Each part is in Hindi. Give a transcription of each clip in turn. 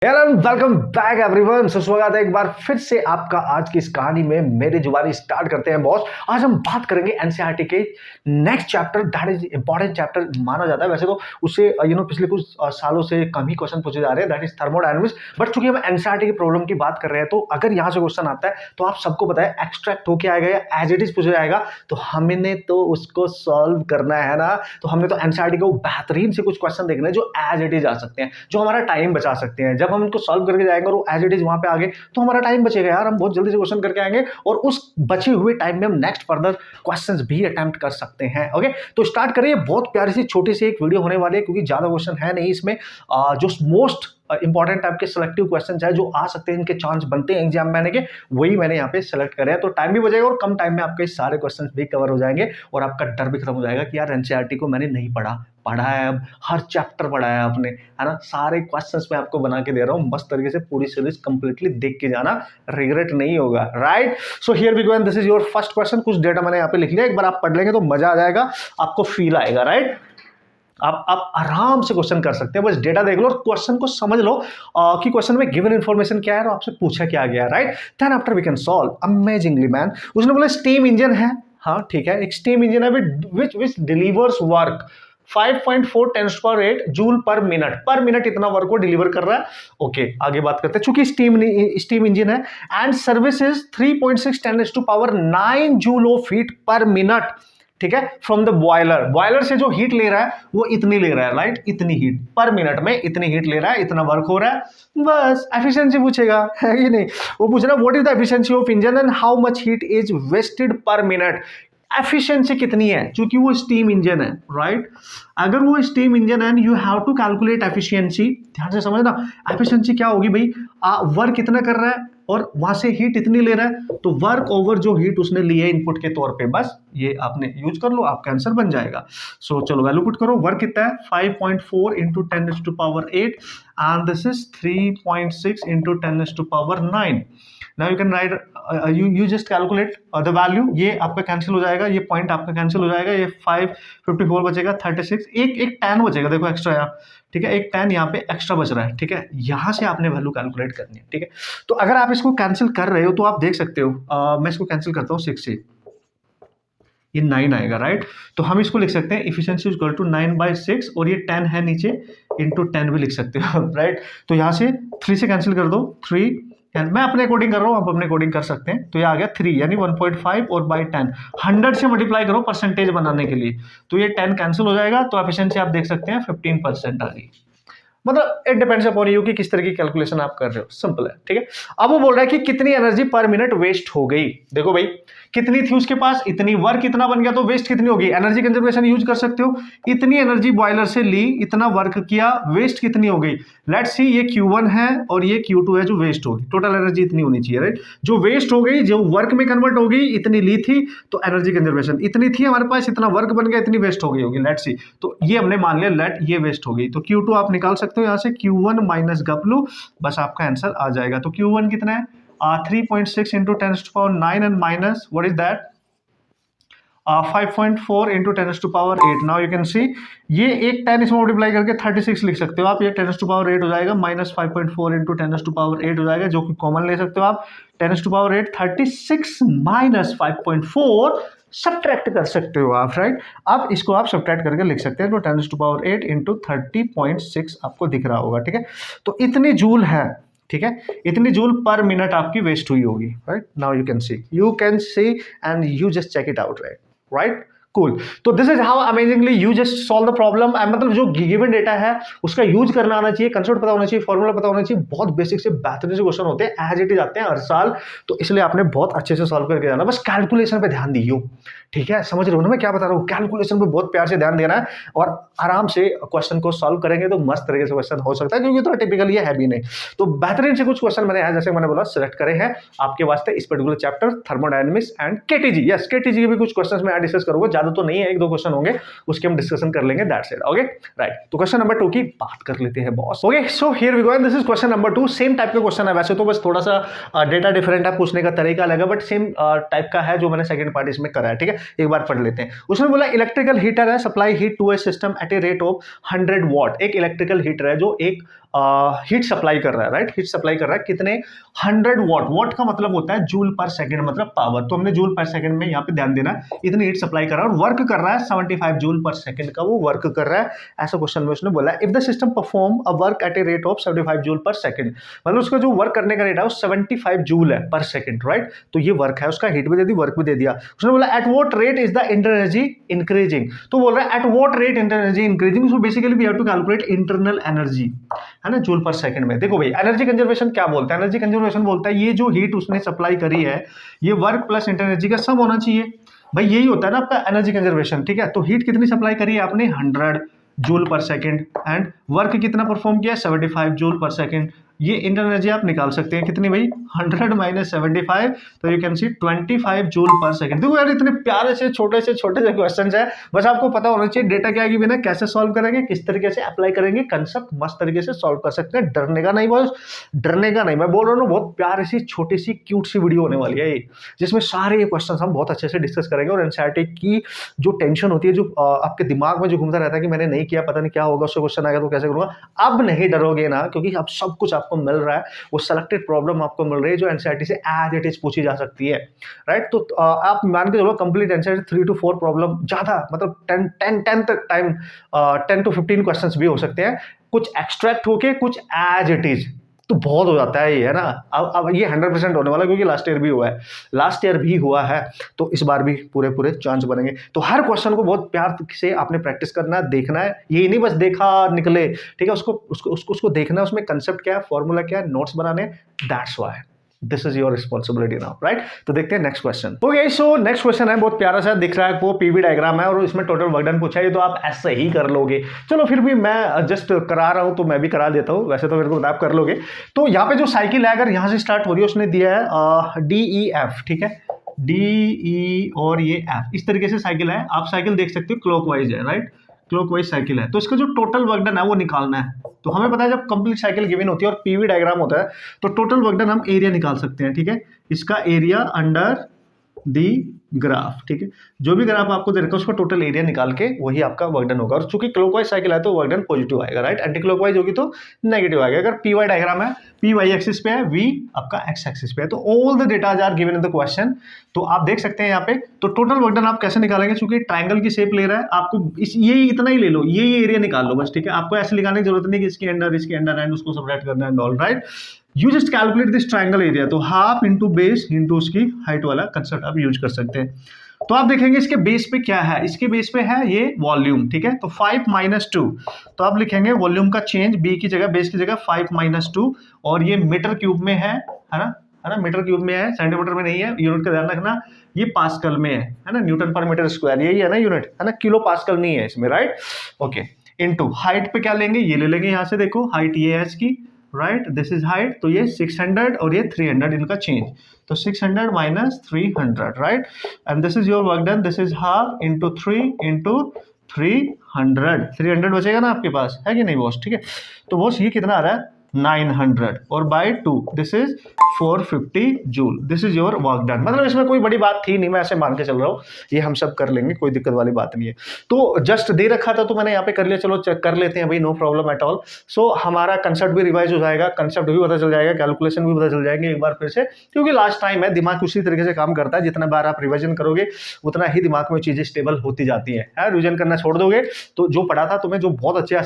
Hello welcome back everyone. स्वागत है एक बार फिर से आपका आज की इस कहानी में। मेरी जुबानी स्टार्ट करते हैं बॉस। आज हम बात करेंगे एनसीईआरटी के next chapter, that is important chapter माना जाता है। वैसे तो उससे पिछले कुछ सालों से कम ही क्वेश्चन पूछे जा रहे हैं, दैट इज थर्मोडायनामिक्स। बट चूंकि हम एनसीईआरटी की प्रॉब्लम की बात कर रहे हैं तो अगर यहाँ से क्वेश्चन आता है तो आप सबको पता है एक्सट्रैक्ट होके आएगा या एज इट इज पूछा जाएगा, तो हमने तो उसको सॉल्व करना है ना। तो हमने तो एनसीईआरटी को बेहतरीन से कुछ क्वेश्चन देखने हैं जो एज इट इज आ सकते हैं, जो हमारा टाइम बचा सकते हैं। जब हम उनको सॉल्व करके जाएंगे और वो एज इट इज वहां पे आगे तो हमारा टाइम बचेगा यार, हम बहुत जल्दी से क्वेश्चन करके आएंगे और उस बचे हुए टाइम में हम नेक्स्ट फर्दर क्वेश्चंस भी अटेम्प्ट कर सकते हैं। ओके, तो स्टार्ट करिए। बहुत प्यारी सी छोटी सी एक वीडियो होने वाली है क्योंकि ज्यादा क्वेश्चन है नहीं इसमें। जो मोस्ट इंपॉर्टेंट टाइप के सिलेक्टिव क्वेश्चन है जो आ सकते हैं, इनके चांस बनते हैं एग्जाम में आने के, वही मैंने यहाँ पे सेलेक्ट करे हैं। तो टाइम भी बचेगा और कम टाइम में आपके सारे क्वेश्चन भी कवर हो जाएंगे और आपका डर भी खत्म हो जाएगा कि यार एनसीईआरटी को मैंने नहीं पढ़ा है, अब हर चैप्टर पढ़ा है आपने, है ना। सारे क्वेश्चंस मैं आपको बना के दे रहा हूँ, मस्त तरीके से पूरी सीरीज कंप्लीटली देख के जाना, रिग्रेट नहीं होगा। Right, so here we go and this is your first question. कुछ डेटा मैंने यहाँ पे लिख लिया, एक बार आप पढ़ लेंगे तो मजा आ जाएगा, आपको फील आएगा। राइट, आप आराम से क्वेश्चन कर सकते हैं, बस डेटा देख लो और क्वेश्चन को समझ लो कि क्वेश्चन में गिवन इन्फॉर्मेशन क्या है और आपसे पूछा क्या गया। Right, then after we can solve amazingly man. उसने बोला स्टीम इंजन है, हाँ ठीक है, एक स्टीम इंजन है which delivers work 5.4 × 10⁸ joule per minute इतना वर्क को डिलीवर कर रहा है। ओके, आगे बात करते हैं। चूंकि स्टीम इंजन है and service is 3.6 × 10⁹ joule of heat per minute, ठीक है, फ्रॉम द बॉयलर से जो हीट ले रहा है वो इतनी ले रहा है। राइट, इतनी हीट पर मिनट में इतनी हीट ले रहा है, इतना वर्क हो रहा है। बस एफिशिएंसी पूछेगा, है कि नहीं। वो पूछ रहा है what is the efficiency of engine and how much heat is wasted per minute. Efficiency कितनी है, क्योंकि वो स्टीम इंजन है। राइट, अगर वो स्टीम इंजन है you have to calculate efficiency. ध्यान से समझना, एफिशिएंसी क्या होगी भाई, वर्क कितना कर रहा है और वहां से हीट इतनी ले रहा है, तो वर्क ओवर जो हीट उसने ली है इनपुट के तौर पे, बस ये आपने यूज कर लो, आपका आंसर बन जाएगा। सो चलो वैल्यू पुट करो। वर्क कितना है 5.4 × 10⁸ and this is 3.6 × 10⁹ Now you can write you just calculate the value। ये आपका कैंसिल हो जाएगा, ये पॉइंट आपका कैंसिल हो जाएगा, ये 554 बचेगा, 36, एक 10 बचेगा, देखो एक्स्ट्रा यहाँ, ठीक है, एक 10 यहाँ पे एक्स्ट्रा बच रहा है। ठीक है, यहाँ से आपने वैल्यू कैलकुलेट करनी है। ठीक है, तो अगर आप इसको कैंसिल कर रहे हो तो आप देख सकते हो, मैं इसको कैंसिल करता हूँ 6 से, ये 9 आएगा। राइट, तो हम इसको लिख सकते हैं इफिशिएंसी इक्वल टू 9/6 और ये 10 है नीचे, इंटू 10 भी लिख सकते हो। राइट, तो यहाँ से 3 से कैंसिल कर दो, 3, मैं अपने अकॉर्डिंग कर रहा हूँ, आप अपने अकॉर्डिंग कर सकते हैं। तो ये आ गया 3 यानी 1.5 और बाई 10 100 से मल्टीप्लाई करो परसेंटेज बनाने के लिए, तो ये 10 कैंसिल हो जाएगा, तो एफिशिएंसी आप देख सकते हैं 15% आ गई। मतलब इट डिपेंड्स अपॉन यू कि किस तरह की कैलकुलेशन आप कर रहे हो, सिंपल है। ठीक है, अब वो बोल रहा है कि कितनी एनर्जी पर मिनट वेस्ट हो गई। देखो भाई, कितनी थी उसके पास, इतनी, वर्क इतना बन गया, तो वेस्ट कितनी होगी। एनर्जी कंजर्वेशन यूज कर सकते हो, इतनी एनर्जी बॉयलर से ली, इतना वर्क किया, वेस्ट कितनी हो गई। लेट्स सी, ये Q1 है और ये Q2 है जो वेस्ट होगी, टोटल एनर्जी इतनी होनी चाहिए। राइट, जो वेस्ट हो गई, जो वर्क में कन्वर्ट हो गई, इतनी ली थी, तो एनर्जी कंजर्वेशन इतनी थी हमारे पास, इतना वर्क बन गया, इतनी वेस्ट हो गई होगी। लेट्स सी, तो ये हमने मान लिया, लेट ये वेस्ट हो गई, तो Q2 आप निकाल सकते हो यहाँ से, Q1 माइनस W, बस आपका आंसर आ जाएगा। तो Q1 कितना है, 3.6 × 10⁹ and minus what is that 5.4 × 10⁸ now you can सी, ये एक 10 इसमें मल्टीप्लाई करके 36 लिख सकते हो आप, ये 10⁸ हो जाएगा, माइनस 5.4 × 10⁸ हो जाएगा, जो कि कॉमन ले सकते हो आप। 10⁸, 36 माइनस 5.4 सब्ट्रैक्ट कर सकते हो आप। राइट, अब इसको आप सब्ट्रैक्ट करके लिख सकते हैं, तो 10⁸ × 30.6 आपको दिख रहा होगा। ठीक है, तो इतनी जूल है, ठीक है, इतनी जूल पर मिनट आपकी वेस्ट हुई होगी। Right, now you can see and you just check it out. Right, cool. तो this is how amazingly you just solve the problem. मतलब जो गिवन डेटा है उसका यूज करना आना चाहिए, कंसेप्ट पता होना चाहिए, फॉर्मूला पता होना चाहिए। बहुत बेसिक से बेहतरीन से क्वेश्चन होते हैं, एज इट इज आते हैं हर साल, तो इसलिए आपने बहुत अच्छे से सॉल्व करके जाना, बस कैलकुलेशन पे ध्यान दियो। ठीक है, समझ रहे हो ना मैं क्या बता रहा हूँ, कैलकुलेशन पे बहुत प्यार से ध्यान देना है और आराम से क्वेश्चन को सॉल्व करेंगे तो मस्त तरीके से क्वेश्चन हो सकता है, क्योंकि तो टिपिकल ये है भी नहीं। तो बेहतरीन से कुछ क्वेश्चन मैंने जैसे मैंने बोला सिलेक्ट करे हैं आपके वास्ते इस particular chapter, thermodynamics and KTG. Yes, KTG के भी कुछ क्वेश्चन मैं डिस्कस करूंगा, ज्यादा तो नहीं है, 1-2 क्वेश्चन होंगे, उसके हम डिस्कशन कर लेंगे, दैट्स इट। ओके, राइट, तो क्वेश्चन नंबर 2 की बात कर लेते हैं boss. Okay, so here we go and this is question number 2। Same type का क्वेश्चन है वैसे तो, बस थोड़ा सा डेटा डिफरेंट है, पूछने का तरीका अलग है, बट सेम टाइप का है जो मैंने सेकंड पार्ट इसमें करा है। ठीक है, एक बार पढ़ लेते हैं। उसने बोला इलेक्ट्रिकल हीटर है, supply heat to a system at a rate of 100 watt. एक इलेक्ट्रिकल हीटर है जो एक हीट सप्लाई कर रहा है, राइट, हीट सप्लाई कर रहा है कितने 100 वॉट, वॉट का मतलब होता है जूल पर सेकंड, मतलब पावर, तो हमने जूल पर सेकंड में यहाँ पे ध्यान देना, इतनी हीट सप्लाई कर रहा है और वर्क कर रहा है 75 जूल पर सेकंड का वो वर्क कर रहा है, ऐसा क्वेश्चन में उसने बोला if the system perform a work at a rate of 75 joule पर सेकंड, मतलब उसका जो वर्क करने का रेट है वो 75 जूल है पर सेकंड, राइट, तो ये वर्क है उसका, हीट भी दे दी, वर्क भी दे दिया, उसने बोला at what rate is the internal energy increasing, तो बोल रहा है at what rate internal energy increasing, so basically we have to calculate internal energy, है ना, जूल पर सेकंड में। देखो भाई एनर्जी कंजर्वेशन क्या बोलता है, एनर्जी कंजर्वेशन बोलता है ये जो हीट उसने सप्लाई करी है ये वर्क प्लस इंटरनल एनर्जी का सम होना चाहिए, भाई यही होता है ना आपका एनर्जी कंजर्वेशन, ठीक है, तो हीट कितनी सप्लाई करी है आपने 100 जूल पर सेकंड एंड वर्क कितना परफॉर्म किया 75 जूल पर सेकंड, ये इंटरनल एनर्जी आप निकाल सकते हैं कितनी भाई 100 माइनस 75, तो यू कैन सी 25 जूल पर सेकंड। देखो यार इतने प्यारे से छोटे से क्वेश्चंस है, बस आपको पता होना चाहिए डेटा क्या है कि बिना कैसे सॉल्व करेंगे, किस तरीके से अप्लाई करेंगे, कंसेप्ट मस्त तरीके से सॉल्व कर सकते हैं, डरने का नहीं बॉस, डरने का नहीं, मैं बोल रहा हूँ बहुत प्यारी सी छोटी सी क्यूट सी वीडियो होने वाली है ये, जिसमें सारे ये क्वेश्चन हम बहुत अच्छे से डिस्कस करेंगे और एनसीईआरटी की जो टेंशन होती है, जो आपके दिमाग में जो घूमता रहता है कि मैंने नहीं किया पता नहीं क्या होगा, उससे क्वेश्चन आएगा तो कैसे करूंगा, अब नहीं डरोगे ना, क्योंकि अब सब कुछ आपको मिल रहा है, वो सेलेक्टेड प्रॉब्लम आपको मिल रही है जो एनसीईआरटी से एज इट इज पूछी जा सकती है, राइट, तो आप मान के चलो कंप्लीट एनसीईआरटी 3 to 4 प्रॉब्लम, ज्यादा मतलब 10 तक टाइम 10 to 15 क्वेश्चंस भी हो सकते हैं, कुछ एक्सट्रैक्ट होके कुछ एज इट इज, तो बहुत हो जाता है ये, है ना, अब ये 100% होने वाला क्योंकि लास्ट ईयर भी हुआ है, तो इस बार भी पूरे चांस बनेंगे, तो हर क्वेश्चन को बहुत प्यार से आपने प्रैक्टिस करना है, देखना है, ये नहीं बस देखा निकले, ठीक है, उसको देखना है, उसमें कंसेप्ट क्या है, फॉर्मूला क्या है, नोट्स बनाने, that's why this is your responsibility now, right, तो देखते हैं next question. Okay, so next question है बहुत प्यारा सा दिख रहा है, वो पीवी डायग्राम है और इसमें टोटल वर्क डन पूछा है, तो आप ऐसे ही कर लोगे, चलो फिर भी मैं जस्ट करा रहा हूं तो मैं भी करा देता हूं, वैसे तो मेरे को आप कर लोगे, तो यहाँ पे जो साइकिल है अगर यहाँ से स्टार्ट हो रही है उसने दिया है DEF, ठीक है, DE और ये F, इस तरीके से साइकिल है, आप साइकिल देख सकते हो क्लॉकवाइज है, राइट, क्लॉकवाइज साइकिल है, तो इसका जो टोटल वर्क डन है वो निकालना है, तो हमें पता है जब कंप्लीट साइकिल गिवन होती है और पीवी डायग्राम होता है तो टोटल वर्क डन हम एरिया निकाल सकते हैं, ठीक है, इसका एरिया अंडर दी ग्राफ, ठीक है, जो भी ग्राफ आपको दे रखा है उसका टोटल एरिया निकाल के वही आपका वर्क डन होगा, और चूंकि क्लॉकवाइज साइकिल है तो वर्क डन पॉजिटिव आएगा, राइट, एंटी क्लॉकवाइज होगी तो नेगेटिव आएगा, अगर पी वाई डायग्राम है, पी वाई एक्सिस पे है, वी आपका एक्स एक्सिस पे है, तो all the data are given in the question, तो आप देख सकते हैं यहाँ पे, तो टोटल वर्क डन आप कैसे निकालेंगे, चूंकि ट्राइंगल की शेप ले रहा है, आपको ये इतना ही ले लो, ये एरिया निकाल लो बस, ठीक है, आपको ऐसे निकालने की जरूरत नहीं कि इसके अंडर एंड उसको सबट्रैक्ट करना है, all right, you just calculate this triangle area, तो हाफ इंटू बेस इंटू उसकी हाइट वाला कंसेप्ट आप यूज कर सकते हैं, तो आप देखेंगे इसके बेस पे क्या है, इसके बेस पे है ये वॉल्यूम, ठीक है, तो 5 - 2, तो आप लिखेंगे वॉल्यूम का चेंज बी की जगह, बेस की जगह 5 - 2, और ये मीटर क्यूब में है ना, मीटर क्यूब में है, सेंटीमीटर में नहीं है, यूनिट का ध्यान रखना, ये पास्कल में है ना, न्यूटन पर मीटर स्क्वायर यही है ना यूनिट, है ना, किलो पास्कल नहीं है इसमें, राइट, ओके, इनटू हाइट पे क्या लेंगे, ये ले लेंगे यहाँ से, देखो हाइट ये है इसकी, राइट, दिस इज हाइट, तो ये 600 और ये 300 इनका चेंज, तो 600 minus 300, right, and this is your work done, this is half into 3 into 300 बचेगा ना आपके पास, है कि नहीं बॉस, ठीक है, तो बॉस ये कितना आ रहा है 900 और by 2 this is 450 joule, this is your work done, मतलब इसमें कोई बड़ी बात थी नहीं, मैं ऐसे मान के चल रहा हूँ, ये हम सब कर लेंगे, कोई दिक्कत वाली बात नहीं है, तो जस्ट दे रखा था तो मैंने यहाँ पे कर लिया, चलो चेक कर लेते हैं भाई, नो प्रॉब्लम एट ऑल, सो हमारा कंसेप्ट भी रिवाइज हो जाएगा, कंसेप्ट भी पता चल जाएगा, कैलकुलेशन भी पता चल जाएंगे एक बार फिर से, क्योंकि लास्ट टाइम है, दिमाग उसी तरीके से काम करता है, जितना बार आप रिविजन करोगे उतना ही दिमाग में चीजें स्टेबल होती जाती है, रिविजन करना छोड़ दोगे तो जो पढ़ा था तुम्हें जो बहुत अच्छे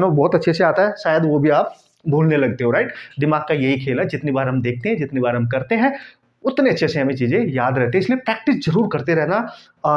बहुत अच्छे से आता है शायद वो भी आप भूलने लगते हो, राइट, दिमाग का यही खेल है, जितनी बार हम देखते हैं, जितनी बार हम करते हैं उतने अच्छे से हमें चीजें याद रहती है, इसलिए प्रैक्टिस जरूर करते रहना,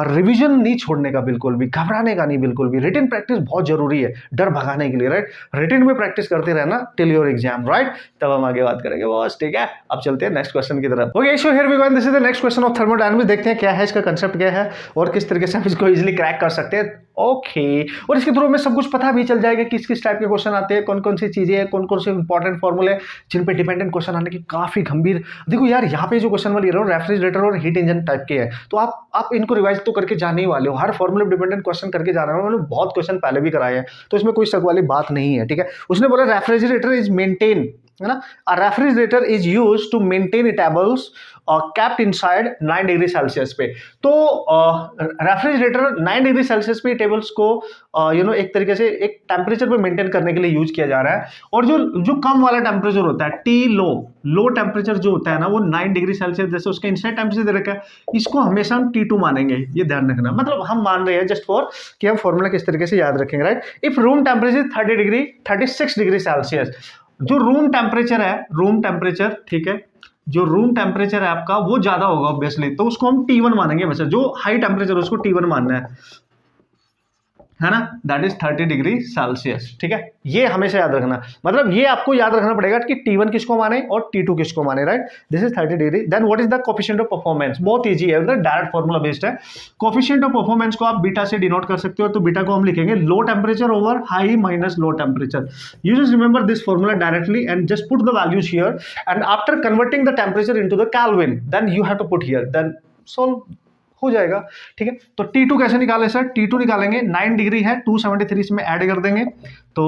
रिवीजन नहीं छोड़ने का बिल्कुल भी, घबराने का नहीं बिल्कुल भी, रिटन प्रैक्टिस बहुत जरूरी है डर भगाने के लिए, राइट, रिटन में प्रैक्टिस करते रहना टिल योर एग्जाम, राइट, तब हम आगे बात करेंगे बॉस, ठीक है, अब चलते हैं नेक्स्ट क्वेश्चन की तरफ। Okay, so here we go, this is the next question of thermodynamics, देखते हैं क्या है इसका कंसेप्ट क्या है और किस तरीके से हम इसको इजीली क्रैक कर सकते हैं, ओके, और इसके थ्रू में सब कुछ पता भी चल जाएगा किस किस टाइप के क्वेश्चन आते हैं, कौन कौन सी चीजें हैं, कौन कौन से इंपॉर्टेंट फॉर्मूले जिन पे डिपेंडेंट क्वेश्चन आने की काफी गंभीर, देखो यार यहाँ पे जो क्वेश्चन वाली रेफ्रिजरेटर और हीट इंजन टाइप के हैं, तो आप इनको रिवाइज तो करके जाने वाले हो, हर फॉर्मूले डिपेंडेंट क्वेश्चन करके जा रहे हो, उन्होंने बहुत क्वेश्चन पहले भी कराए हैं, तो इसमें कोई शक वाली बात नहीं है, ठीक है, उसने बोला रेफ्रिजरेटर इज मेंटेन है ना। A refrigerator is use to maintain tables kept inside 9 degree Celsius पे। तो रेफ्रिजरेटर 9 डिग्री सेल्सियस पे टेबल्स को एक तरीके से एक टेम्परेचर पे मेंटेन करने के लिए यूज किया जा रहा है। और जो जो कम वाला टेम्परेचर होता है, टी लो टेम्परेचर जो होता है ना, वो 9 डिग्री सेल्सियस, जैसे उसका इनसाइड टेम्परेचर दे रखा है, इसको हमेशा हम T2 मानेंगे, ये ध्यान रखना। मतलब हम मान रहे हैं जस्ट फॉर कि हम फॉर्मूला किस तरीके से याद रखेंगे, right. If room temperature 36 degree Celsius, जो रूम टेम्परेचर, ठीक है, जो रूम टेम्परेचर है आपका वो ज्यादा होगा ऑब्वियसली, तो उसको हम T1 मानेंगे। वैसे जो हाई टेम्परेचर उसको T1 मानना है ना, दैट इज 30 डिग्री सेल्सियस, ठीक है। ये हमेशा याद रखना, मतलब ये आपको याद रखना पड़ेगा कि T1 किसको माने और T2 किसको माने, right. This is 30 degree. Then what is the coefficient of performance, बहुत इजी है, डायरेक्ट फॉर्मूला बेस्ड है। कोफिशिएंट ऑफ परफॉर्मेंस को आप बीटा से डिनोट कर सकते हो, तो बीटा को हम लिखेंगे low temperature over high minus low temperature. You just remember this formula directly and just put the values here, and after converting the temperature into the Kelvin, then you have to put here, then solve हो जाएगा, ठीक है। तो T2 कैसे निकाले सर, T2 निकालेंगे, 9 डिग्री है, 273 इसमें ऐड कर देंगे, तो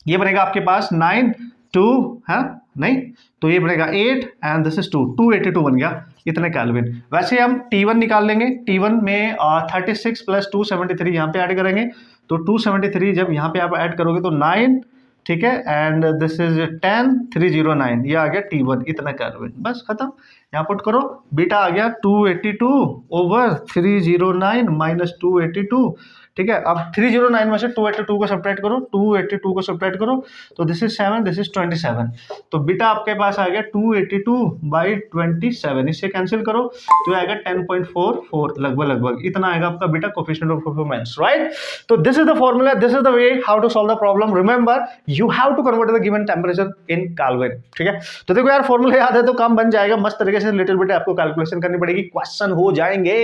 ये बनेगा आपके पास 9 2 है नहीं, तो ये बनेगा 8 एंड दिस इज 282 बन गया इतने केल्विन। वैसे हम T1 निकाल लेंगे, T1 में 36 प्लस 273 यहाँ पे ऐड करेंगे, तो 273 जब यहाँ पे आप ऐड करोगे तो 9, ठीक है, एंड दिस इज 10 309, ये आ गया T1 इतना केल्विन, बस खत्म। यहाँ पुट करो, बीटा आ गया 282 ओवर 309 माइनस 282, ठीक है। अब 309 में से 282 को सब्ट्रैक्ट करो, 282 को सब्ट्रैक्ट करो, तो दिस इज 7, दिस इज 27, तो बीटा आपके पास आ गया 282 बाई 27, इससे कैंसिल करो तो आएगा 10.44 लगभग इतना आएगा आपका beta coefficient of performance, right. तो this is the formula, this is the way how to solve the problem. Remember you have to convert the given temperature in kelvin, ठीक है। तो देखो यार फॉर्मूला याद है तो काम बन जाएगा मस्त तरीके से, लिटिल बिट आपको कैलकुलेशन करनी पड़ेगी, क्वेश्चन हो जाएंगे,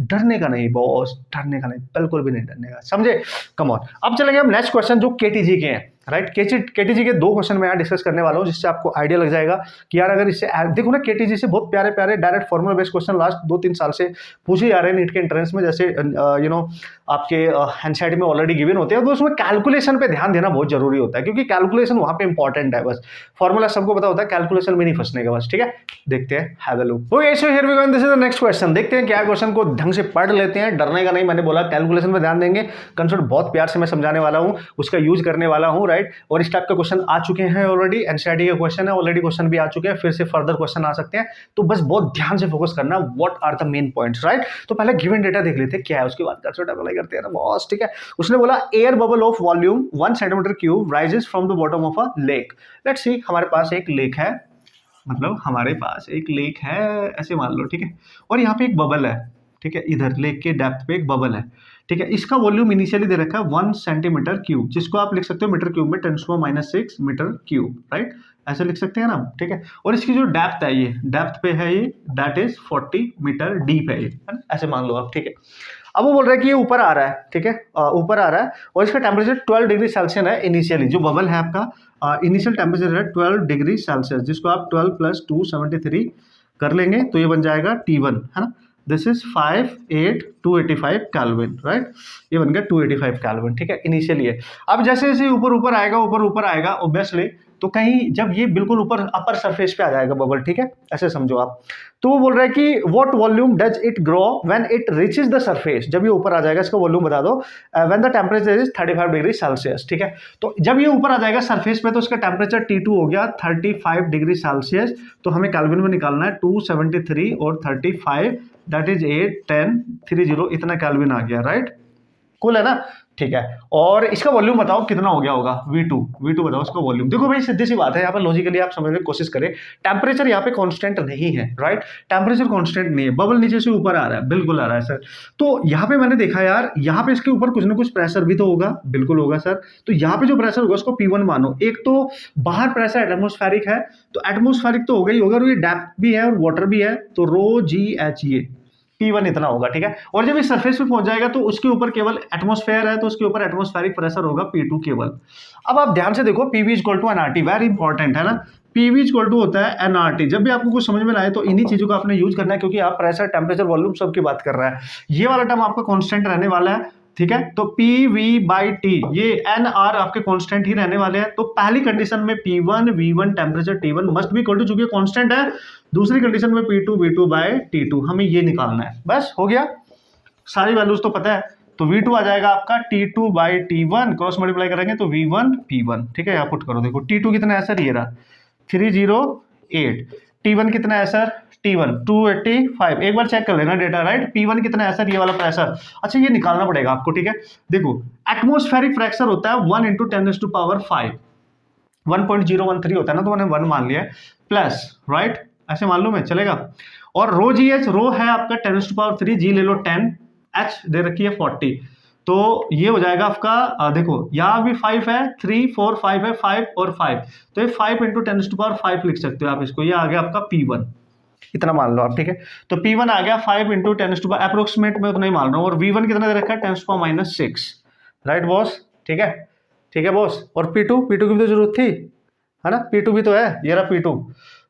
डरने का नहीं बॉस, डरने का नहीं, बिल्कुल भी नहीं डरने का, समझे, कम ऑन। अब चलेंगे हम नेक्स्ट क्वेश्चन जो केटीजी के हैं, राइट। केटीजी के 2 क्वेश्चन मैं यहाँ डिस्कस करने वाला हूँ, जिससे आपको आइडिया लग जाएगा कि यार अगर इससे देखो ना, केटीजी से बहुत प्यारे प्यारे direct formula based question last 2-3 साल से पूछे जा रहे हैं नीट के एंट्रेंस में, जैसे आपके एनसीईआरटी में ऑलरेडी गिवन होते हैं, तो उसमें कैलकुलेशन पे ध्यान देना बहुत जरूरी होता है, क्योंकि कैलकुलेशन वहां पे इंपॉर्टेंट है। बस फॉर्मूला सबको पता होता है, कैलकुलेशन में नहीं फंसने का, बस, ठीक है। देखते हैं, have a look. Okay so here we go, this is the next question. देखते हैं क्या क्वेश्चन को ढंग से पढ़ लेते हैं, डरने का नहीं, मैंने बोला कैलकुलेशन पे ध्यान देंगे, कंसेप्ट बहुत प्यार से मैं समझाने वाला हूँ, उसका यूज करने वाला हूँ, राइट। और इस टाइप के क्वेश्चन आ चुके हैं ऑलरेडी, एनसीईआरटी के क्वेश्चन है ऑलरेडी, क्वेश्चन भी आ चुके हैं, फिर से फर्दर क्वेश्चन आ सकते हैं, तो बस बहुत ध्यान से फोकस करना, what are the main points, right. तो पहले गिवन डेटा देख लेते हैं क्या है, उसके बाद कंसेप्ट अप्लाई करते हैं ना बॉस, ठीक है। उसने बोला air bubble of volume 1 centimetre cube rises from the bottom of a lake. Let's see, हमारे पास एक लेक है, मतलब हमारे पास एक लेक है ऐसे मान लो, ठीक है, और यहाँ पे एक बबल है, ठीक है, इधर लेक के डेप्थ पे एक बबल है, ठीक है। इसका वॉल्यूम इनिशियली दे रखा है 1 सेंटीमीटर क्यूब, जिसको आप लिख सकते हो मीटर क्यूब में 10⁻⁻6 मीटर क्यूब, राइट, ऐसे लिख सकते हैं ना, ठीक है। और इसकी जो डेप्थ है, ये डेप्थ पे है, ये दैट इज 40 मीटर डीप है ये, ऐसे मान लो आप, ठीक है। अब वो बोल रहा है कि ये ऊपर आ रहा है, ठीक है, ऊपर आ रहा है, और इसका टेम्परेचर 12 डिग्री सेल्सियस है इनिशियली, जो बबल है आपका इनिशियल टेम्परेचर है 12 डिग्री सेल्सियस, जिसको आप 12 + 273 कर लेंगे तो ये बन जाएगा T1, है ना। दिस इज 285 केल्विन, राइट, ये बन गया 285 केल्विन, ठीक है, इनिशियली है। अब जैसे जैसे ऊपर आएगा ऑब्वियसली, तो कहीं जब ये बिल्कुल ऊपर अपर सरफेस पे आ जाएगा बबल, ठीक है, ऐसे समझो आप। तो वो बोल रहा है कि what volume does it grow when it reaches the surface, जब ये ऊपर आ जाएगा, इसका वॉल्यूम बता दो, when the temperature is 35 degree Celsius, ठीक है। तो जब ये ऊपर आ जाएगा सरफेस पे, तो इसका टेम्परेचर T2 हो गया 35 डिग्री सेल्सियस, तो हमें केल्विन में निकालना है 273 और 35, दैट इज 8 10 30, इतना केल्विन आ गया, राइट, कूल है ना, ठीक है। और इसका वॉल्यूम बताओ कितना हो गया होगा, V2 बताओ इसका वॉल्यूम। देखो भाई सीधी सी बात है, यहाँ पर लॉजिकली आप समझने की कोशिश करें, टेम्परेचर यहाँ पे कांस्टेंट नहीं है, राइट, टेम्परेचर कांस्टेंट नहीं है, बबल नीचे से ऊपर आ रहा है, बिल्कुल आ रहा है सर। तो यहाँ पे मैंने देखा यार, यहाँ पे इसके ऊपर कुछ ना कुछ प्रेशर भी तो होगा, बिल्कुल होगा सर। तो यहाँ पे जो प्रेशर होगा उसको P1 मानो। एक तो बाहर प्रेशर एटमोस्फेरिक है, तो एटमोस्फेरिक तो होगा ही होगा, और ये डेप्थ भी है और वाटर भी है, तो ρgh ये P1 इतना होगा, ठीक है। और जब इस सरफेस पे पहुंच जाएगा तो उसके ऊपर केवल एटमॉस्फेयर है, तो उसके ऊपर एटमॉस्फेरिक प्रेशर होगा P2 केवल। अब आप ध्यान से देखो, PV = nRT, वेरी इंपॉर्टेंट है ना। PV = होता है nRT। जब भी आपको कुछ समझ में आए तो इन्हीं चीजों का आपने यूज करना है, क्योंकि आप प्रेशर टेम्परेचर वॉल्यूम सब की बात कर रहा है। ये वाला टर्म आपका कांस्टेंट रहने वाला है, ठीक है। तो पी वी बाई टी, ये एन आर आपके कांस्टेंट ही रहने वाले हैं। तो पहली कंडीशन में P1 V1 temperature T1 must be equal to, चूंकि कांस्टेंट है। दूसरी कंडीशन में P2 V2 बाय T2, हमें ये निकालना है। बस हो गया, सारी वैल्यूज तो पता है। तो V2 आ जाएगा आपका T2 by T1, cross multiply करेंगे तो V1 P1, ठीक है। यहाँ पुट करो, देखो T2 कितना है सर, ये रहा 308, T1 कितना है सर, T1 285, एक बार चेक कर लेना डेटा, राइट। P1 कितना है सर, ये वाला प्रेशर। अच्छा, ये निकालना पड़ेगा आपको, ठीक है। देखो एटमॉस्फेरिक प्रेशर होता है 1 × 10⁵, 1.013 होता है ना, तो मैंने 1 मान लिया है, प्लस, राइट, ऐसे मान लो मैं, चलेगा। और रो जी एच, रो है आपका 10⁻3, जी ले लो 10, एच दे रखी है 40, तो ये हो जाएगा आपका, देखो यहाँ भी 5 है, 3 4 5 है, 5 और 5, तो ये 5 × 10⁵ लिख सकते हो आप इसको। ये आ गया आपका P1, इतना मान लो आप, ठीक है। तो P1 आ गया 5 × 10⁻, अप्रोक्सीमेट में उतना ही मान रहा हूँ। और V1 कितना दे रखा है, 10⁻6, राइट बॉस, ठीक है, ठीक है बॉस। और P2 की भी तो जरूरत थी, है ना, P2 भी तो है, ये रहा P2।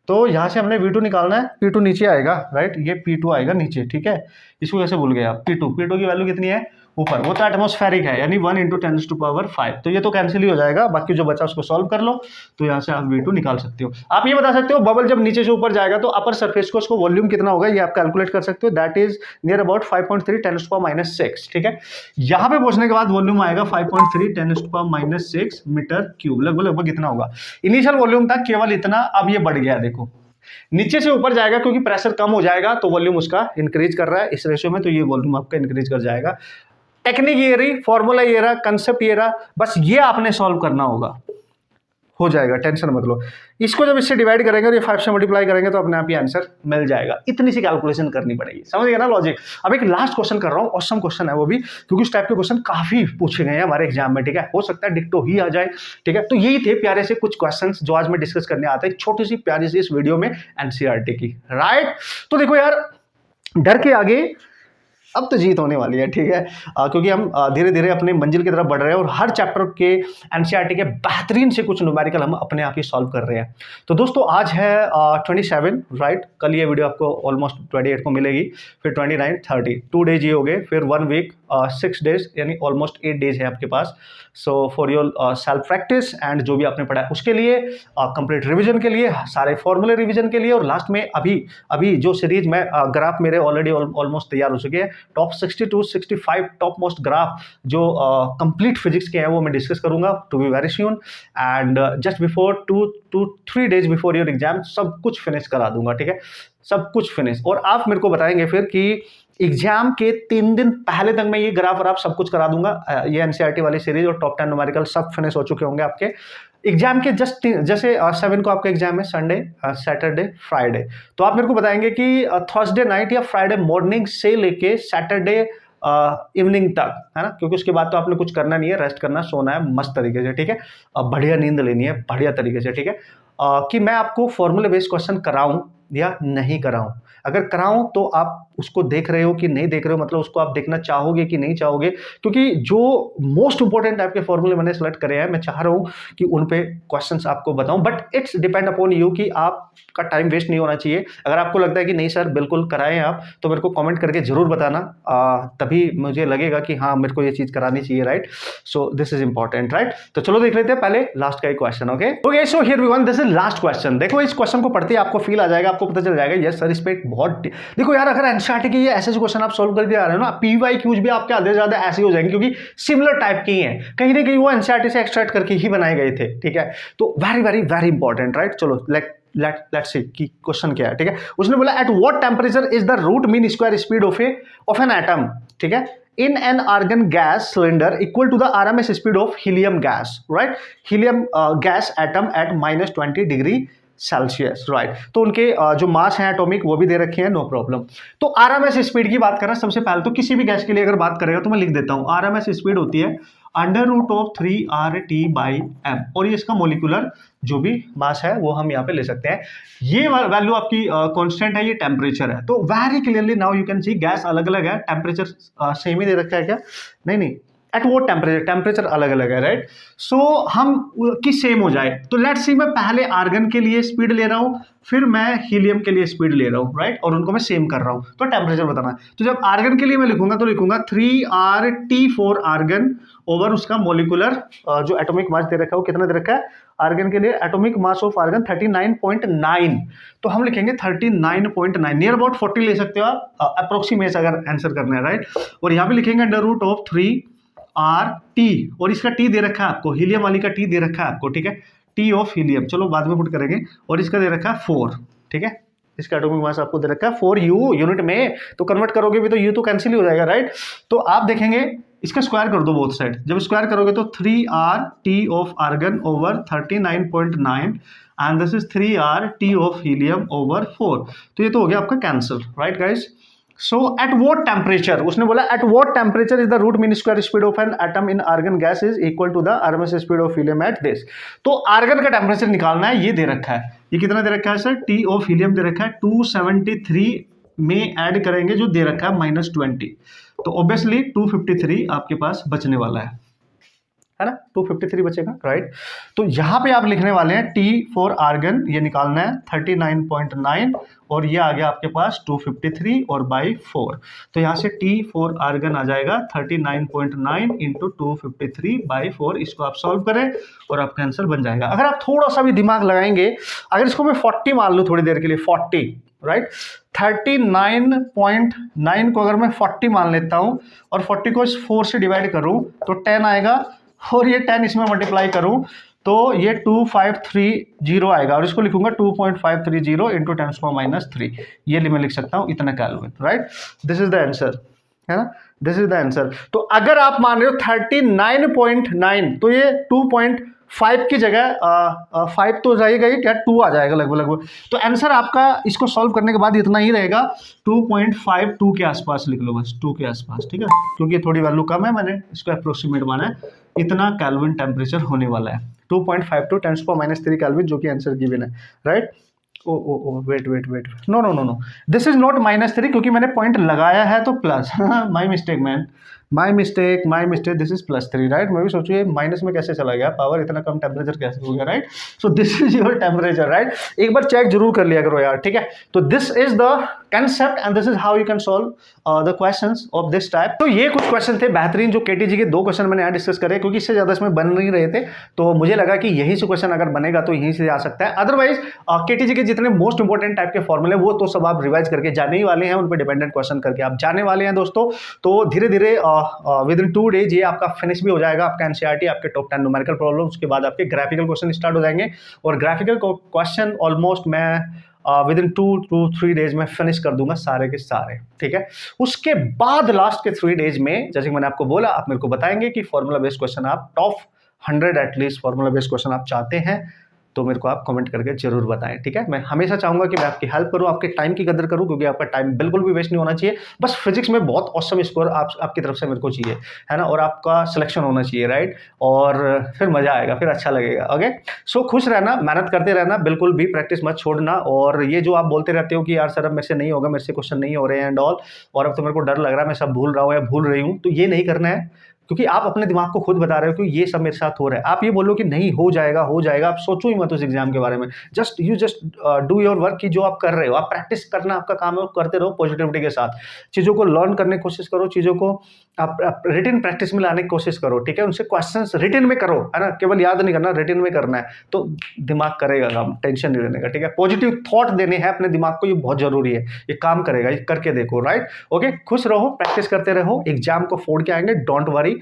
तो यहाँ से हमने V2 निकालना है, P2 नीचे आएगा, राइट, ये P2 आएगा नीचे, ठीक है। इसको कैसे भूल गए आप, P2 की वैल्यू कितनी है ऊपर, वो तो एटमॉस्फेरिक है, यानी 1 × 10⁵, तो ये तो कैंसिल ही हो जाएगा, बाकी जो बचा उसको सॉल्व कर लो। तो यहाँ से आप V2 निकाल सकते हो। आप ये बता सकते हो बबल जब नीचे से ऊपर जाएगा तो अपर सरफेस को उसको वॉल्यूम कितना होगा, ये आप कैलकुलेट कर सकते हो, दैट इज नियर अबाउट 5.3 10⁻6, ठीक है। यहाँ पे पहुंचने के बाद वॉल्यूम आएगा 5.3 10⁻6 मीटर क्यूब, लगभग इतना होगा। इनिशियल वॉल्यूम था केवल इतना, अब ये बढ़ गया, देखो नीचे से ऊपर जाएगा क्योंकि प्रेशर कम हो जाएगा, तो वॉल्यूम उसका इंक्रीज कर रहा है इस रेशियो में, तो ये वॉल्यूम आपका इंक्रीज कर जाएगा। टेक्निक ये रही, फॉर्मूला ये रहा, कंसेप्ट ये रहा, बस ये आपने सॉल्व करना होगा, हो जाएगा, टेंशन मत लो। इसको जब इससे डिवाइड करेंगे और ये 5 से मल्टीप्लाई करेंगे तो अपने आप ही आंसर मिल जाएगा। इतनी सी कैलकुलेशन करनी पड़ेगी, समझ गए ना लॉजिक। अब एक लास्ट क्वेश्चन कर रहा हूँ, ऑसम क्वेश्चन है वो भी, क्योंकि इस टाइप के क्वेश्चन काफी पूछे गए हैं हमारे एग्जाम में, ठीक है। हो सकता है डिक्टो ही आ जाए, ठीक है। तो यही थे प्यारे से कुछ क्वेश्चन जो आज मैं डिस्कस करने आता है, छोटी सी प्यारी सी इस वीडियो में एनसीईआरटी की, राइट। तो देखो यार, डर के आगे अब तो जीत होने वाली है, ठीक है, क्योंकि हम धीरे धीरे अपनी मंजिल की तरफ बढ़ रहे हैं और हर चैप्टर के एनसीईआरटी के बेहतरीन से कुछ न्यूमेरिकल हम अपने आप ही सॉल्व कर रहे हैं। तो दोस्तों आज है 27, राइट, कल ये वीडियो आपको ऑलमोस्ट 28 को मिलेगी, फिर 29 30 2 डेज ये हो गए, फिर 1 वीक 6 डेज, यानी ऑलमोस्ट 8 डेज है आपके पास। So for your self practice and जो भी आपने पढ़ा है उसके लिए, कंप्लीट रिविजन के लिए, सारे फॉर्मूले रिविजन के लिए, और लास्ट में अभी जो सीरीज में ग्राफ मेरे ऑलरेडी ऑलमोस्ट तैयार हो चुके हैं, टॉप 62 65 टॉप मोस्ट ग्राफ जो कंप्लीट फिजिक्स के हैं वो मैं डिस्कस करूंगा, to be very soon. And just before 2 to 3 days before your exam सब कुछ फिनिश करा दूंगा, ठीक है, सब कुछ फिनिश। और आप मेरे को बताएंगे फिर कि एग्जाम के 3 दिन पहले तक मैं ये ग्राफ और आप सब कुछ करा दूंगा। ये एनसीईआरटी वाली सीरीज और टॉप 10 न्यूमेरिकल सब फिनिश हो चुके होंगे आपके एग्जाम के जस्ट, जैसे 7 को आपका एग्जाम है, संडे सैटरडे फ्राइडे, तो आप मेरे को बताएंगे कि थर्सडे नाइट या फ्राइडे मॉर्निंग से लेके सैटरडे इवनिंग तक, है ना, क्योंकि उसके बाद तो आपने कुछ करना नहीं है, रेस्ट करना, सोना है मस्त तरीके से, ठीक है, बढ़िया नींद लेनी है बढ़िया तरीके से, ठीक है, कि मैं आपको फॉर्मूले बेस्ड क्वेश्चन कराऊं या नहीं कराऊं। अगर कराऊं तो आप उसको देख रहे हो कि नहीं देख रहे हो, मतलब उसको आप देखना चाहोगे कि नहीं चाहोगे, क्योंकि जो मोस्ट इंपॉर्टेंट टाइप के फॉर्मूले मैंने सेलेक्ट करे हैं, मैं चाह रहा हूं कि उन पे क्वेश्चंस आपको बताऊं, but it's depend upon you कि आपका टाइम वेस्ट नहीं होना चाहिए। अगर आपको लगता है कि नहीं सर बिल्कुल कराएं आप, तो मेरे को कमेंट करके जरूर बताना, तभी मुझे लगेगा कि हाँ मेरे को ये चीज करानी चाहिए, right. So this is important, right. तो चलो देख लेते हैं पहले लास्ट का एक question, okay. So here we one, this is last question. देखो इस क्वेश्चन को पढ़ते ही आपको फील आ जाएगा, आपको पता चल जाएगा यस सर इस पे बहुत, देखो यार अगर एनसीईआरटी के ये ऐसे क्वेश्चन आप सॉल्व करके आ रहे हो ना, पीवाईक्यूज भी आपके आधे से ज्यादा ऐसे हो जाएंगे, क्योंकि सिमिलर टाइप की हैं, कहीं ना कहीं वो एनसीईआरटी से एक्सट्रैक्ट करके ही बनाए गए थे, ठीक है। तो very very very important, right. चलो लेट्स सी कि क्वेश्चन क्या है, ठीक है। उसने बोला at what temperature is the root mean square speed of an atom, ठीक है, in an argon gas cylinder equal to the RMS speed of helium gas, right? Helium gas atom at -20 degree Celsius, right. तो उनके जो मास है एटॉमिक वो भी दे रखे हैं, नो प्रॉब्लम। तो आरएमएस स्पीड की बात करें सबसे पहले, तो किसी भी गैस के लिए अगर बात करेगा तो मैं लिख देता हूं, आरएमएस स्पीड होती है √3RT/m, और ये इसका मोलिकुलर जो भी मास है वो हम यहाँ पे ले सकते हैं। ये वैल्यू आपकी कांस्टेंट है, ये टेम्परेचर है। तो very clearly now you can C gas अलग अलग है, टेम्परेचर सेम ही दे रखा है क्या, नहीं, एट वो टेम्परेचर अलग अलग है, राइट। सो हम की सेम हो जाए तो लेट्स सी मैं पहले आर्गन के लिए स्पीड ले रहा हूँ, फिर मैं हीलियम के लिए स्पीड ले रहा हूँ, राइट, और उनको मैं सेम कर रहा हूँ, तो टेम्परेचर बताना है। तो जब आर्गन के लिए मैं लिखूंगा तो लिखूंगा 3RT4 आर्गन ओवर उसका मोलिकुलर जो एटॉमिक मास दे रखा है वो कितना दे रखा है आर्गन के लिए, एटॉमिक मास ऑफ आर्गन 39.9, तो हम लिखेंगे 39.9, नियर अबाउट 40 ले सकते हो आप अप्रोक्सीमेट अगर आंसर करना है, राइट। और यहाँ पे लिखेंगे अंडर रूट ऑफ 3RT, और इसका T दे रखा है आपको, हीलियम वाली का T दे रखा है आपको, ठीक है, T ऑफ हीलियम, चलो बाद में पुट करेंगे, और इसका दे रखा है 4, ठीक है, इसका एटॉमिक मास आपको दे रखा है 4U यूनिट में, तो कन्वर्ट करोगे भी तो U तो कैंसिल ही हो जाएगा, राइट। तो आप देखेंगे इसका स्क्वायर कर दो बोथ साइड, जब स्क्वायर करोगे तो 3RT of argon over 39.9 and this is 3RT of helium over 4, तो ये तो हो गया आपका cancel, right guys. So at what temperature, उसने बोला at what temperature is the root mean square speed of an atom in argon gas is equal to the RMS speed of helium at this, तो आर्गन का टेम्परेचर निकालना है, ये दे रखा है, ये कितना दे रखा है सर, T ऑफ हीलियम दे रखा है 273 में ऐड करेंगे जो दे रखा है -20, तो ऑब्वियसली 253 आपके पास बचने वाला है ना, 253 बचेगा, राइट। तो यहाँ पे आप लिखने वाले हैं T फॉर आर्गन, ये निकालना है 39.9, और ये आ गया आपके पास 253 और बाई 4, तो यहाँ से T फॉर आर्गन आ जाएगा 39.9 इंटू 253 बाई 4, इसको आप सॉल्व करें और आपका आंसर बन जाएगा। अगर आप थोड़ा सा भी दिमाग लगाएंगे, अगर इसको मैं 40 मान लूँ थोड़ी देर के लिए, 40, राइट, 39.9 को अगर मैं 40 मान लेता हूं और 40 को 4 से डिवाइड करूं तो 10 आएगा, और ये 10 इसमें मल्टीप्लाई करूं तो ये 2530 आएगा, और इसको लिखूंगा 2.530 इंटू 10⁻³ ये मैं लिख सकता हूं इतना kelvin, right. This is the answer, है ना, दिस इज द आंसर। तो अगर आप मान रहे हो 39.9 तो ये 2.5 की जगह 5 तो जाएगा ही क्या, 2 आ जाएगा लगभग, तो आंसर आपका इसको सॉल्व करने के बाद इतना ही रहेगा, 2.52 के आसपास लिख लो, बस 2 के आसपास, ठीक है, क्योंकि थोड़ी वैल्यू कम है, मैंने इसको अप्रोक्सीमेट माना है, इतना केल्विन टेम्परेचर होने वाला है, 2.52 10⁻³ केल्विन, जो कि आंसर गिवन है, right. Oh wait, no, this is not -3 क्योंकि मैंने पॉइंट लगाया है तो plus, my mistake man, my mistake, this is +3, right. मैं भी सोचू ये माइनस में कैसे चला गया, पावर इतना कम टेम्परेचर कैसे हो गया, right. So this is your temperature, right, एक बार चेक जरूर कर लिया करो यार, ठीक है। तो this is the concept and this is how you can solve the questions of this type. तो ये कुछ क्वेश्चन थे बेहतरीन, जो केटीजी के 2 क्वेश्चन मैंने यहाँ डिस्कस करे, क्योंकि इससे ज्यादा इसमें बन नहीं रहे थे, तो मुझे लगा कि यहीं से क्वेश्चन अगर बनेगा तो यहीं से आ सकता है। अदरवाइज केटीजी के जितने मोस्ट इंपॉर्टेंट टाइप के फॉर्मूले वो तो सब आप रिवाइज करके जाने ही वाले हैं, उन पर डिपेंडेंट क्वेश्चन करके आप जाने वाले हैं दोस्तों। तो धीरे धीरे विद इन 2 डेज ये आपका फिनिश भी हो जाएगा, आपका एनसीईआरटी, आपके टॉप 10 न्यूमेरिकल प्रॉब्लम, उसके बाद आपके ग्राफिकल क्वेश्चन स्टार्ट हो जाएंगे, और ग्राफिकल क्वेश्चन ऑलमोस्ट मैं विद इन 2 to 3 डेज में फिनिश कर दूंगा सारे के सारे, ठीक है। उसके बाद लास्ट के 3 डेज में, जैसे कि मैंने आपको बोला, आप मेरे को बताएंगे कि फॉर्मूला बेस्ड क्वेश्चन आप top 100 at least formula based question आप चाहते हैं, तो मेरे को आप कमेंट करके जरूर बताएं, ठीक है। मैं हमेशा चाहूंगा कि मैं आपकी हेल्प करूं, आपके टाइम की कदर करूं, क्योंकि आपका टाइम बिल्कुल भी वेस्ट नहीं होना चाहिए। बस फिजिक्स में बहुत ऑसम स्कोर आपकी तरफ से मेरे को चाहिए, है ना, और आपका सिलेक्शन होना चाहिए, राइट, और फिर मजा आएगा, फिर अच्छा लगेगा, ओके। सो खुश रहना, मेहनत करते रहना, बिल्कुल भी प्रैक्टिस मत छोड़ना, और ये जो आप बोलते रहते हो कि यार सर अब मेरे से नहीं होगा, मेरे से क्वेश्चन नहीं हो रहे हैं एंड ऑल, और अब तो मेरे को डर लग रहा है, मैं सब भूल रहा हूँ या भूल रही हूँ, तो ये नहीं करना है, क्योंकि आप अपने दिमाग को खुद बता रहे हो कि ये सब मेरे साथ हो रहा है। आप ये बोलो कि नहीं हो जाएगा, आप सोचो ही मत उस एग्जाम के बारे में, जस्ट डू योर वर्क, कि जो आप कर रहे हो, आप प्रैक्टिस करना आपका काम है, करते रहो पॉजिटिविटी के साथ, चीज़ों को लर्न करने की कोशिश करो, चीज़ों को आप रिटन प्रैक्टिस में लाने की कोशिश करो, ठीक है। उनसे क्वेश्चंस रिटन में करो, है ना, केवल याद नहीं करना, रिटन में करना है, तो दिमाग करेगा काम, टेंशन नहीं लेने का, ठीक है। पॉजिटिव थॉट देने हैं अपने दिमाग को, ये बहुत जरूरी है, ये काम करेगा, ये करके देखो, राइट, ओके। खुश रहो, प्रैक्टिस करते रहो, एग्जाम को फोड़ के आएंगे, डोंट वरी।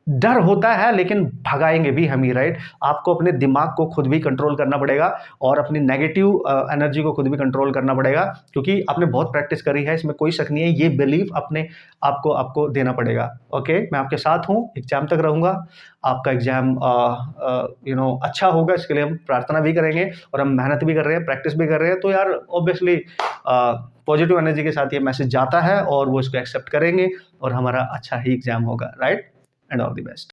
डर होता है लेकिन भगाएंगे भी हम ही, राइट। आपको अपने दिमाग को खुद भी कंट्रोल करना पड़ेगा, और अपनी नेगेटिव एनर्जी को खुद भी कंट्रोल करना पड़ेगा, क्योंकि आपने बहुत प्रैक्टिस करी है, इसमें कोई शक नहीं है, ये बिलीफ अपने आपको देना पड़ेगा, ओके। मैं आपके साथ हूँ, एग्जाम तक रहूँगा, आपका एग्जाम अच्छा होगा, इसके लिए हम प्रार्थना भी करेंगे, और हम मेहनत भी कर रहे हैं, प्रैक्टिस भी कर रहे हैं, तो यार ऑब्वियसली पॉजिटिव एनर्जी के साथ ये मैसेज जाता है, और वो इसको एक्सेप्ट करेंगे, और हमारा अच्छा ही एग्जाम होगा, right. And all the best.